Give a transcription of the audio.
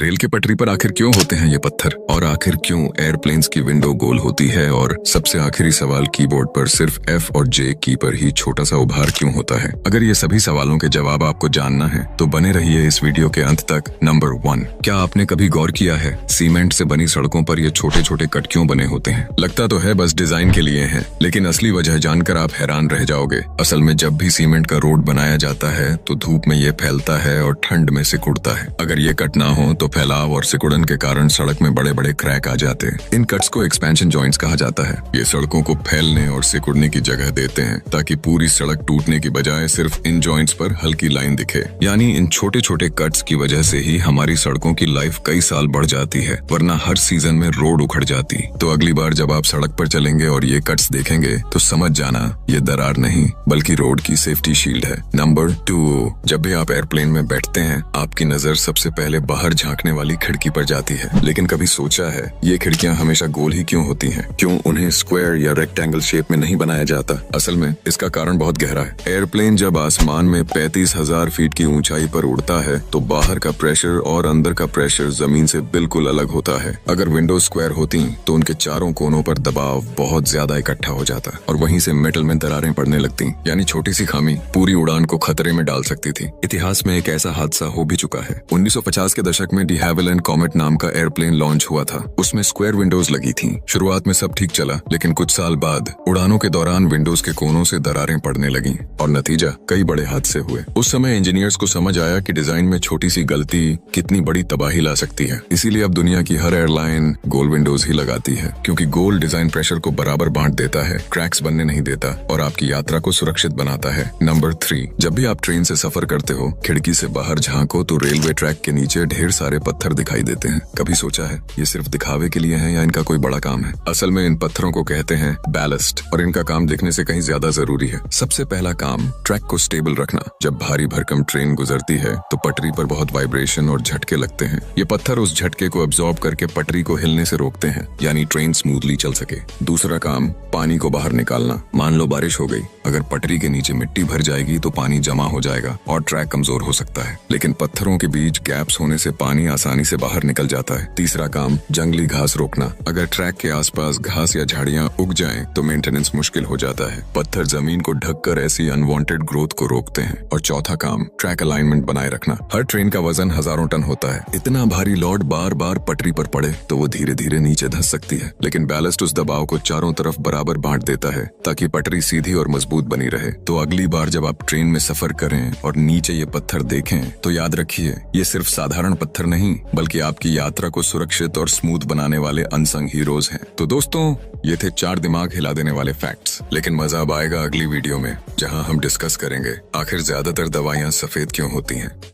Rail के पटरी पर आखिर क्यों होते हैं ये पत्थर, और आखिर क्यों एयरप्लेन्स की विंडो गोल होती है, और सबसे आखिरी सवाल, कीबोर्ड पर सिर्फ F और J की पर ही छोटा सा उभार क्यों होता है। अगर ये सभी सवालों के जवाब आपको जानना है तो बने रहिए इस वीडियो के अंत तक। नंबर 1, क्या आपने कभी गौर किया है सीमेंट से बनी सड़कों पर ये छोटे छोटे कट क्यों बने होते हैं। लगता तो है बस डिजाइन के लिए है, लेकिन असली वजह जानकर आप हैरान रह जाओगे। असल में जब भी सीमेंट का रोड बनाया जाता है तो धूप में ये फैलता है और ठंड में सिकुड़ता है। अगर ये कट ना हो तो फैलाव और सिकुड़न के कारण सड़क में बड़े बड़े क्रैक आ जाते हैं। इन कट्स को एक्सपेंशन जॉइंट्स कहा जाता है। ये सड़कों को फैलने और सिकुड़ने की जगह देते हैं ताकि पूरी सड़क टूटने की बजाय सिर्फ इन जॉइंट्स पर हल्की लाइन दिखे। यानी इन छोटे छोटे कट्स की वजह से ही हमारी सड़कों की लाइफ कई साल बढ़ जाती है, वरना हर सीजन में रोड उखड़ जाती। तो अगली बार जब आप सड़क पर चलेंगे और ये कट्स देखेंगे तो समझ जाना ये दरार नहीं बल्कि रोड की सेफ्टी शील्ड है। नंबर 2, जब भी आप एयरप्लेन में बैठते हैं आपकी नजर सबसे पहले बाहर झांकने वाली खिड़की पर जाती है। लेकिन कभी सोचा है ये खिड़कियां हमेशा गोल ही क्यों होती हैं? क्यों उन्हें स्क्वायर या रेक्टेंगल शेप में नहीं बनाया जाता? असल में इसका कारण बहुत गहरा है। एयरप्लेन जब आसमान में 35,000 फीट की ऊंचाई पर उड़ता है तो बाहर का प्रेशर और अंदर का प्रेशर जमीन से बिल्कुल अलग होता है। अगर विंडो स्क्वायर होती तो उनके चारों कोनों पर दबाव बहुत ज्यादा इकट्ठा हो जाता और वहीं से मेटल में दरारें पड़ने लगती। यानी छोटी सी खामी पूरी उड़ान को खतरे में डाल सकती थी। इतिहास में एक ऐसा हादसा हो भी चुका है। 1950 के दशक में डी हैविलैंड कॉमेट नाम का एयरप्लेन लॉन्च हुआ था। उसमें स्क्वायर विंडोज लगी थीं। शुरुआत में सब ठीक चला, लेकिन कुछ साल बाद उड़ानों के दौरान विंडोज के कोनों से दरारें पड़ने लगीं और नतीजा कई बड़े हादसे हुए। उस समय इंजीनियर्स को समझ आया कि डिजाइन में छोटी सी गलती कितनी बड़ी तबाही ला सकती है। इसीलिए अब दुनिया की हर एयरलाइन गोल विंडोज ही लगाती है, क्योंकि गोल डिजाइन प्रेशर को बराबर बांट देता है, क्रैक्स बनने नहीं देता और आपकी यात्रा को सुरक्षित बनाता है। नंबर 3, जब भी आप ट्रेन से सफर करते हो खिड़की से बाहर झांको तो रेलवे ट्रैक के नीचे ढेर सारे पत्थर दिखाई देते हैं। कभी सोचा है ये सिर्फ दिखावे के लिए है या इनका कोई बड़ा काम है? असल में इन पत्थरों को कहते हैं बैलेस्ट और इनका काम दिखने से कहीं ज्यादा जरूरी है। सबसे पहला काम ट्रैक को स्टेबल रखना। जब भारी भरकम ट्रेन गुजरती है तो पटरी पर बहुत वाइब्रेशन और झटके लगते हैं। ये पत्थर उस झटके को एब्जॉर्ब करके पटरी को हिलने से रोकते हैं, यानी ट्रेन स्मूथली चल सके। दूसरा काम पानी को बाहर निकालना। मान लो बारिश हो गई, अगर पटरी के नीचे मिट्टी भर जाएगी तो पानी जमा हो जाएगा और ट्रैक कमजोर हो सकता है। लेकिन पत्थरों के बीच गैप्स होने से पानी आसानी से बाहर निकल जाता है। तीसरा काम जंगली घास रोकना। अगर ट्रैक के आसपास घास या झाड़ियां उग जाएं तो मेंटेनेंस मुश्किल हो जाता है। पत्थर जमीन को ढककर ऐसी अनवांटेड ग्रोथ को रोकते हैं। और चौथा काम ट्रैक अलाइनमेंट बनाए रखना। हर ट्रेन का वजन हजारों टन होता है। इतना भारी लोड बार बार पटरी पर पड़े तो वो धीरे धीरे नीचे धंस सकती है, लेकिन बैलेस्ट उस दबाव को चारों तरफ बराबर बांट देता है ताकि पटरी सीधी और मजबूत बनी रहे। तो अगली बार जब आप ट्रेन में सफर करें और नीचे ये पत्थर देखें तो याद रखिए ये सिर्फ साधारण पत्थर नहीं बल्कि आपकी यात्रा को सुरक्षित और स्मूथ बनाने वाले अनसंग हीरोज हैं। तो दोस्तों ये थे 4 दिमाग हिला देने वाले फैक्ट्स, लेकिन मजा अब आएगा अगली वीडियो में जहां हम डिस्कस करेंगे आखिर ज्यादातर दवाइयां सफेद क्यों होती हैं।